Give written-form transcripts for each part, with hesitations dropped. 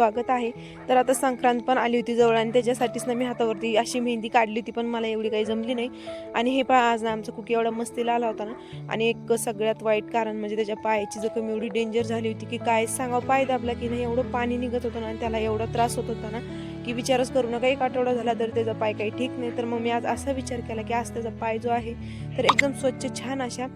स्वागत आहे. तर आता संक्रांत पण आली होती जवळ आणि त्याच्यासाठीच ना मी हातावरती अशी मेहंदी काढली होती, पण मला एवढी काही जमली नाही. आणि हे पहा आज ना आमचा कुकी एवढा मस्तीला आला होता ना. आणि एक सगळ्यात वाईट कारण म्हणजे त्याच्या पायाची जखम एवढी डेंजर झाली होती की काय सांगावं, पाय दाबला की नाही एवढं पाणी निघत होतं ना आणि त्याला एवढा त्रास होत होता ना की विचारच करू नका. एक आठवडा झाला तर त्याचा पाय काही ठीक नाही. तर मग मी आज असा विचार केला की आज त्याचा पाय जो आहे तर एकदम स्वच्छ छान अशा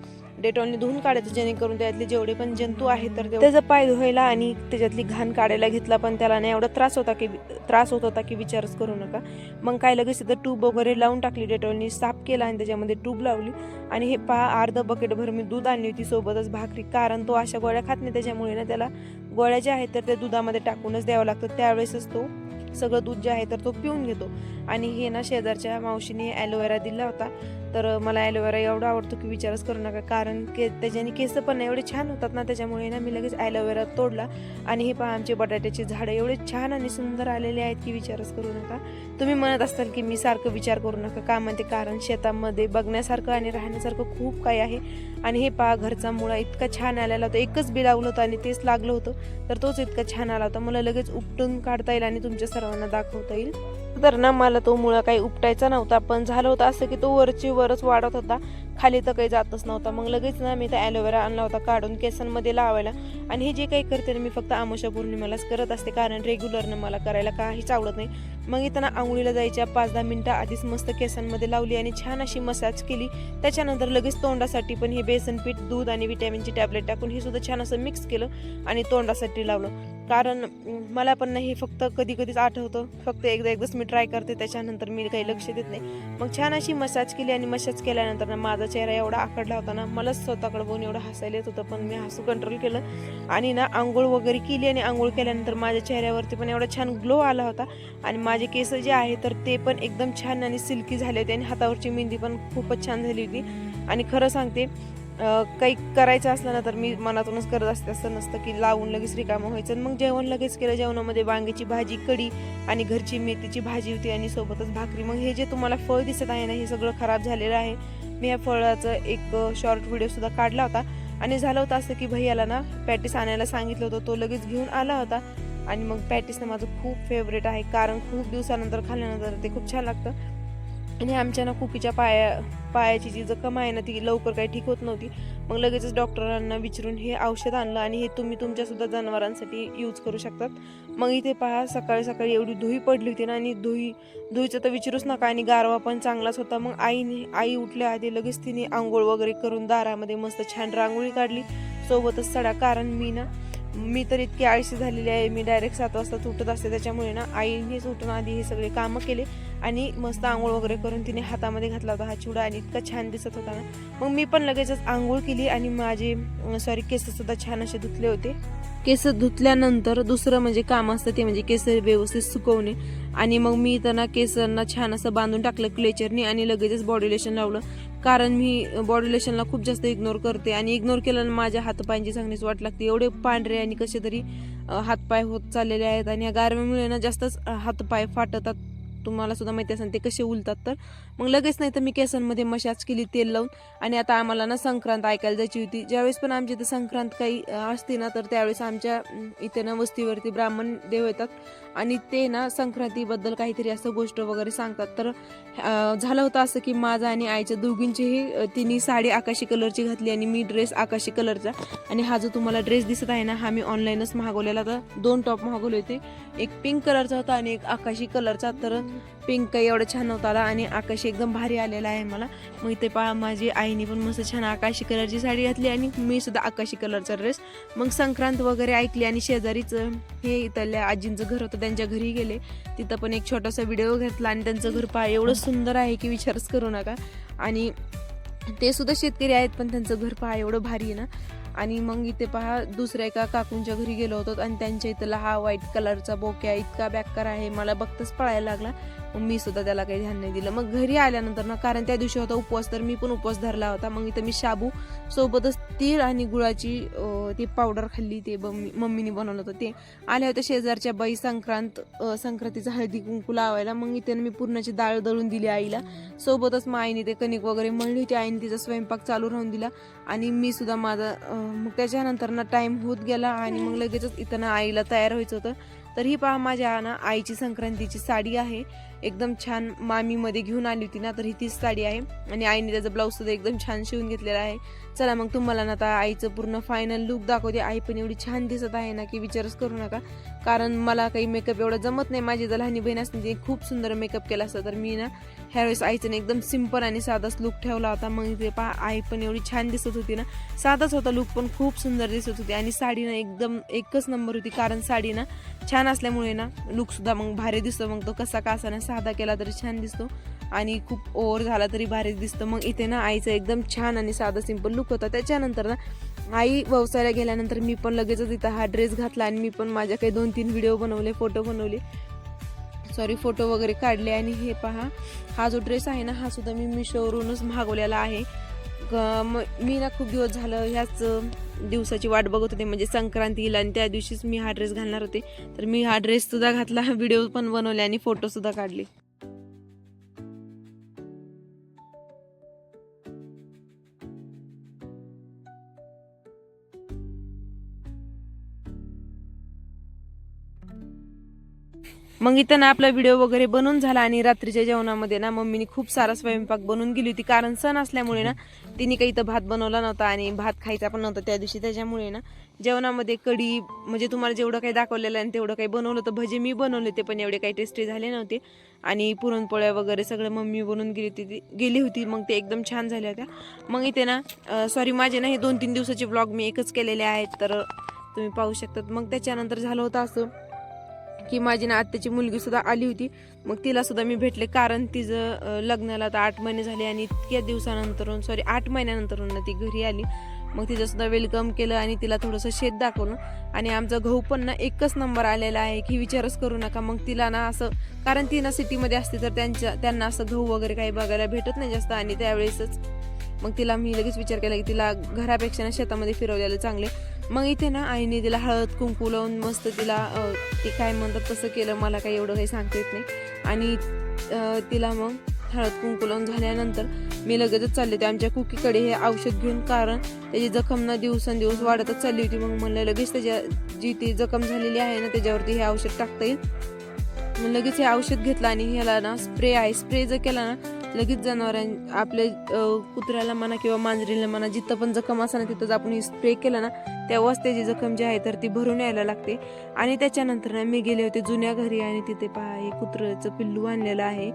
डेटॉलने धुवून काढायचं, जेणेकरून त्यातले जेवढे पण जंतू आहेत तर त्याचा पाय धुवायला आणि त्याच्यातली घाण काढायला घेतला. पण त्याला नाही एवढा त्रास होत होता की विचारच करू नका. मग काय लगेच तिथं ट्यूब वगैरे लावून टाकली, डेटॉलनी साफ केला आणि त्याच्यामध्ये ट्यूब लावली. आणि हे पहा अर्ध बकेटभर मी दूध आणली होती, सोबतच भाकरी. कारण तो अशा गोळ्या खात नाही, त्याच्यामुळे ना त्याला गोळ्या ज्या आहेत तर त्या दुधामध्ये टाकूनच द्यावं लागतं. त्यावेळेसच तो सगळं दूध जे आहे तर तो पिऊन घेतो. आणि हे ना शेजारच्या मावशीने ॲलोवेरा दिला होता. तर मला ॲलोवेरा एवढा आवडतो की विचारच करू नका. कारण त्याच्याने केस पण एवढे छान होतात ना, त्याच्यामुळे ना मी लगेच ॲलोवेरा तोडला. आणि हे पहा आमचे बटाट्याचे झाडं एवढे छान आणि सुंदर आलेले आहेत की विचारच करू नका. तुम्ही म्हणत असाल की मी सारखं विचार करू नका का म्हणते, कारण शेतामध्ये बघण्यासारखं आणि राहण्यासारखं खूप काही आहे. आणि हे पहा घरचा मुळा इतका छान आलेला होता, एकच बी लावलं होतं आणि तेच लागलं होतं तर तोच इतका छान आला होता. मला लगेच उपटून काढता येईल आणि तुमच्या सर्वांना दाखवता येईल. तर ना मला तो मुळा काही उपटायचा नव्हता, पण झालं होतं असं की तो वरची वरच वाढत होता, खाली तर काही जातच नव्हता. मग लगेच ना मी तर ॲलोवेरा आणला होता काढून केसांमध्ये लावायला. आणि हे जे काही करते ना मी फक्त आमोशा पौर्णिमेलाच करत असते, कारण रेग्युलरनं मला करायला काहीच आवडत नाही. मग इथं ना आंघोळीला जायच्या 5-10 मिनिटं आधीच मस्त केसांमध्ये लावली आणि छान अशी मसाज केली. त्याच्यानंतर लगेच तोंडासाठी पण हे बेसन पीठ, दूध आणि विटॅमिनची टॅबलेट टाकून हे सुद्धा छान असं मिक्स केलं आणि तोंडासाठी लावलं. कारण मला पण नाही, हे फक्त कधी कधीच आठवतं, फक्त एकदाच मी ट्राय करते, त्याच्यानंतर मी काही लक्ष देत नाही. मग छान अशी मसाज केली आणि मसाज केल्यानंतर ना माझा चेहरा एवढा आकडला होता ना, मला स्वतःकडे बघून एवढं हसायला येत होतं, पण मी हसू कंट्रोल केलं. आणि ना आंघोळ वगैरे केली आणि आंघोळ केल्यानंतर माझ्या चेहऱ्यावरती पण एवढा छान ग्लो आला होता. आणि माझे केस जे आहे तर ते पण एकदम छान आणि सिल्की झाले होते आणि हातावरची मेहंदी पण खूपच छान झाली होती. आणि खरं सांगते, काही करायचं असलं ना तर मी मनातूनच करत असते, असं नसतं की लावून लगेच रिकामं व्हायचं. मग जेवण लगेच केलं. जेवणामध्ये वांग्याची भाजी, कढी आणि घरची मेथीची भाजी होती आणि सोबतच भाकरी. मग हे जे तुम्हाला फळ दिसत आहे ना, हे सगळं खराब झालेलं आहे. मी या फळाचं एक शॉर्ट व्हिडिओ सुद्धा काढला होता. आणि झालं होतं असं की भैयाला ना पॅटीस आणायला सांगितलं होतं, तो लगेच घेऊन आला होता. आणि मग पॅटीस ना माझं खूप फेवरेट आहे, कारण खूप दिवसानंतर खाल्ल्यानंतर ते खूप छान लागतं. आणि आमच्या ना कुकीच्या पायाची जी जखम आहे ना ती लवकर काही ठीक होत नव्हती. मग लगेचच डॉक्टरांना विचारून हे औषध आणलं आणि हे तुम्ही तुमच्या सुद्धा जनावरांसाठी यूज करू शकतात. मग इथे पहा सकाळी सकाळी एवढी धुई पडली होती ना, आणि धुईचं तर विचारूच नका. आणि गारवा पण चांगलाच होता. मग आई उठल्या आधी लगेच तिने आंघोळ वगैरे करून दारामध्ये मस्त छान रांगोळी काढली, सोबतच सडा. कारण मी तर इतकी आळशी झालेली आहे, मी डायरेक्ट 7 वाजता उठत असते, त्याच्यामुळे ना आईनेच उठून आधी हे सगळे कामं केले. आणि मस्त आंघोळ वगैरे करून तिने हातामध्ये घातला होता हा चिवडा आणि इतका छान दिसत होता ना. मग मी पण लगेचच आंघोळ केली आणि माझे केस सुद्धा छान असे धुतले होते. केस धुतल्यानंतर दुसरं म्हणजे काम असतं ते म्हणजे केस व्यवस्थित सुकवणे. आणि मग मी त्यांना केसांना छान असं बांधून टाकलं क्लेचरनी आणि लगेचच बॉडी लोशन लावलं. कारण मी बॉडी लोशनला खूप जास्त इग्नोर करते आणि इग्नोर केल्यानं माझ्या हातपायांची चांगलीच वाट लागते. एवढे पांढरे आणि कसे तरी हातपाय होत चाललेले आहेत आणि या गारव्यामुळे ना जास्तच हातपाय फाटतात. तुम्हाला सुद्धा माहिती असेल ते कसे उलतात. तर मग लगेच नाही तर मी केसांमध्ये मसाज केली तेल लावून. आणि आता आम्हाला ना संक्रांत ऐकायला जायची होती. ज्यावेळेस पण आमच्या इथं संक्रांत काही असते ना तर त्यावेळेस आमच्या इथे ना वस्तीवरती ब्राह्मण देव येतात आणि ते ना संक्रांतीबद्दल काहीतरी असं गोष्ट वगैरे सांगतात. तर झालं होतं असं की माझा आणि आईच्या दोघींचीही तिने साडी आकाशी कलरची घातली आणि मी ड्रेस आकाशी कलरचा. आणि हा जो तुम्हाला ड्रेस दिसत आहे ना हा मी ऑनलाईनच मागवलेला होता. 2 टॉप मागवले होते, एक पिंक कलरचा होता आणि एक आकाशी कलरचा. तर पिंक काही एवढं छान नव्हता आला आणि आकाशी एकदम भारी आलेला आहे मला. मग इथे पहा माझी आईने पण मस्त छान आकाशी कलरची साडी घातली आणि मी सुद्धा आकाशी कलरचा ड्रेस. मग संक्रांत वगैरे ऐकली आणि शेजारीच हे इथल्या आजींचं घर होतं, त्यांच्या घरी गेले. तिथं पण एक छोटासा व्हिडिओ घेतला आणि त्यांचं घर पहा एवढं सुंदर आहे की विचारच करू नका. आणि ते सुद्धा शेतकरी आहेत पण त्यांचं घर पहा एवढं भारी आहे ना. आणि मग इथे पहा दुसऱ्या एका काकूंच्या घरी गेलो होतो आणि त्यांच्या इथला हा व्हाईट कलरचा बोक्या इतका बॅक्कार आहे, मला बघताच पळायला लागला. मग मी सुद्धा त्याला काही ध्यान नाही दिलं. मग घरी आल्यानंतर ना, कारण त्या दिवशी होता उपवास तर मी पण उपवास धरला होता. मग इथं मी शाबू सोबतच तीळ आणि गुळाची ती पावडर खाल्ली, ते मम्मीने बनवलं होतं ते. आल्या होत्या शेजारच्या बाई संक्रांतीचा हळदी कुंकू लावायला. मग इथे मी पूर्णाची डाळ दळून दिली आईला, सोबतच मग आईने ते कणिक वगैरे मळली होती. आईने तिचा स्वयंपाक चालू राहून दिला आणि मी सुद्धा माझा मग त्याच्यानंतर ना टाइम होत गेला आणि मग लगेचच इथं ना आईला तयार व्हायचं होतं. तर ही पहा माझ्या ना आईची संक्रांतीची साडी आहे, एकदम छान मामीमध्ये घेऊन आली होती ना, तर ही तीच साडी आहे आणि आईने त्याचा ब्लाऊज सुद्धा एकदम छान शिवून घेतलेला आहे. चला मग तुम्हाला ना आता आईचं पूर्ण फायनल लुक दाखवते. आई पण एवढी छान दिसत आहे ना की विचारच करू नका, कारण मला काही मेकअप एवढं जमत नाही. माझी जर लहानी बहीण असते ती खूप सुंदर मेकअप केला असता, तर मी ना ह्यावेळेस आईचं एकदम सिंपल आणि साधाच लुक ठेवला होता. मग ते पहा आई पण एवढी छान दिसत होती ना, साधाच होता लुक पण खूप सुंदर दिसत होती आणि साडी ना एकदम एकच नंबर होती, कारण साडी ना छान असल्यामुळे ना लुक सुद्धा मग भारी दिसतो. मग तो कसा का असा ना साधा केला तरी छान दिसतो आणि खूप ओव्हर झाला तरी भारी दिसतं. मग इथे ना आईचा एकदम छान आणि साधा सिंपल लुक होता. त्याच्यानंतर ना आई व्यवसायाला गेल्यानंतर मी पण लगेचच इथं हा ड्रेस घातला आणि मी पण माझ्या काही 2-3 व्हिडिओ बनवले, फोटो वगैरे काढले. आणि हे पहा हा जो ड्रेस आहे ना, हा सुद्धा मी मिशोवरूनच मागवलेला आहे. मी ना खूप दिवस झालं ह्याच दिवसाची वाट बघत होते, म्हणजे संक्रांतीला, आणि त्या दिवशीच मी हा ड्रेस घालणार होते. तर मी हा ड्रेस सुद्धा घातला, व्हिडिओ पण बनवले आणि फोटो सुद्धा काढले. मग इथं ना आपला व्हिडिओ वगैरे बनवून झाला आणि रात्रीच्या जेवणामध्ये ना मम्मीने खूप सारा स्वयंपाक बनवून गेली होती, कारण सण असल्यामुळे ना तिने काही इथं भात बनवला नव्हता आणि भात खायचा पण नव्हता त्या दिवशी. त्याच्यामुळे ना जेवणामध्ये कढी, म्हणजे तुम्हाला जेवढं काही दाखवलेलं आहे तेवढं काही बनवलं होतं. भजे मी बनवले ते पण एवढे काही टेस्टी झाले नव्हते आणि पुरणपोळ्या वगैरे सगळं मम्मी बनवून गेली होती. मग ते एकदम छान झाल्या होत्या. मग इथे ना सॉरी माझे ना हे 2-3 दिवसाचे व्लॉग मी एकच केलेले आहेत, तर तुम्ही पाहू शकतात. मग त्याच्यानंतर झालं होतं असं की माझी ना आत्याची मुलगी सुद्धा आली होती. मग तिला सुद्धा मी भेटले, कारण तिचं लग्नाला आता 8 महिने झाले आणि इतक्या दिवसानंतरून 8 महिन्यानंतरून ती घरी आली. मग तिचं सुद्धा वेलकम केलं आणि तिला थोडंसं शेत दाखवलं. आणि आमचा गहू पण ना एकच नंबर आलेला आहे की विचारच करू नका. मग तिला ना असं, कारण ती ना सिटीमध्ये असते तर त्यांना असं गहू वगैरे काही बघायला भेटत नाही जास्त, आणि त्यावेळेसच मग तिला मी लगेच विचार केला की तिला घरापेक्षा ना शेतामध्ये फिरवलेलं चांगले. मग इथे ना आईने तिला हळद कुंकू लावून मस्त तिला ती काय म्हणतात तसं केलं, मला काही एवढं काही सांगता येत नाही. आणि तिला मग हळद कुंकू लावून झाल्यानंतर मी लगेचच चालले होते आमच्या कुकीकडे हे औषध घेऊन, कारण त्याची जखम ना दिवसेंदिवस वाढतच चालली होती. मग म्हणलं लगेच त्याच्या जी ती जखम झालेली आहे ना त्याच्यावरती हे औषध टाकता येईल. मग लगेच हे औषध घेतलं आणि ह्याला ना स्प्रे जर केला ना, लगेच आपल्या कुत्र्याला म्हणा किंवा मांजरीला म्हणा, जिथं पण जखम असं ना तिथंच आपण हे स्प्रे केलं ना, तेव्हाच त्याची जखम जी आहे तर ती भरून यायला लागते. आणि त्याच्यानंतर ना मी गेले होते जुन्या घरी आणि तिथे पहा हे कुत्र्याचं पिल्लू आणलेलं आहे.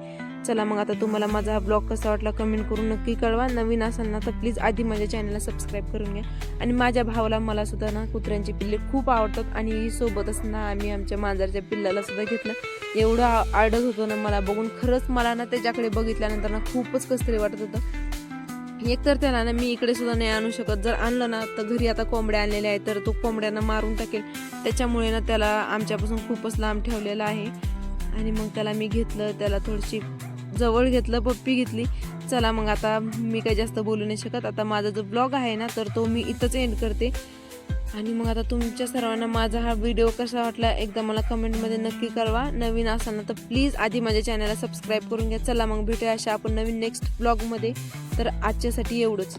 चला मग आता तुम्हाला माझा हा ब्लॉग कसा वाटला कमेंट करून नक्की कळवा. नवीन असाल ना तर प्लीज आधी माझ्या चॅनलला सबस्क्राईब करून घ्या. आणि माझ्या भावाला मला सुद्धा ना कुत्र्यांची पिल्ले खूप आवडतात आणि सोबतच ना आम्ही आमच्या मांजरच्या पिल्लाला सुद्धा घेतलं. एवढं आवडत होतं ना मला बघून, खरंच मला ना त्याच्याकडे बघितल्यानंतर ना खूपच कसतरी वाटत होतं. एकतर त्याला ना मी इकडे सुद्धा नाही आणू शकत, जर आणलं ना तर घरी आता कोंबड्या आणलेल्या आहेत तर तो कोंबड्यांना मारून टाकेल. त्याच्यामुळे ना त्याला आमच्यापासून खूपच लांब ठेवलेलं आहे. आणि मग त्याला मी घेतलं, त्याला थोडीशी जवळ घेतलं, पप्पी घेतली. चला मग आता मी काही जास्त बोलू नाही शकत. आता माझा जो ब्लॉग आहे ना तर तो मी इथंच एंड करते. आणि मग आता तुमच्या सर्वांना माझा हा व्हिडिओ कसा वाटला एकदा मला कमेंटमध्ये नक्की कळवा. नवीन असाल ना तर प्लीज आधी माझ्या चॅनलला सबस्क्राईब करून घ्या. चला मग भेटूया अशा आपण नवीन नेक्स्ट ब्लॉगमध्ये. तर आजच्यासाठी एवढंच.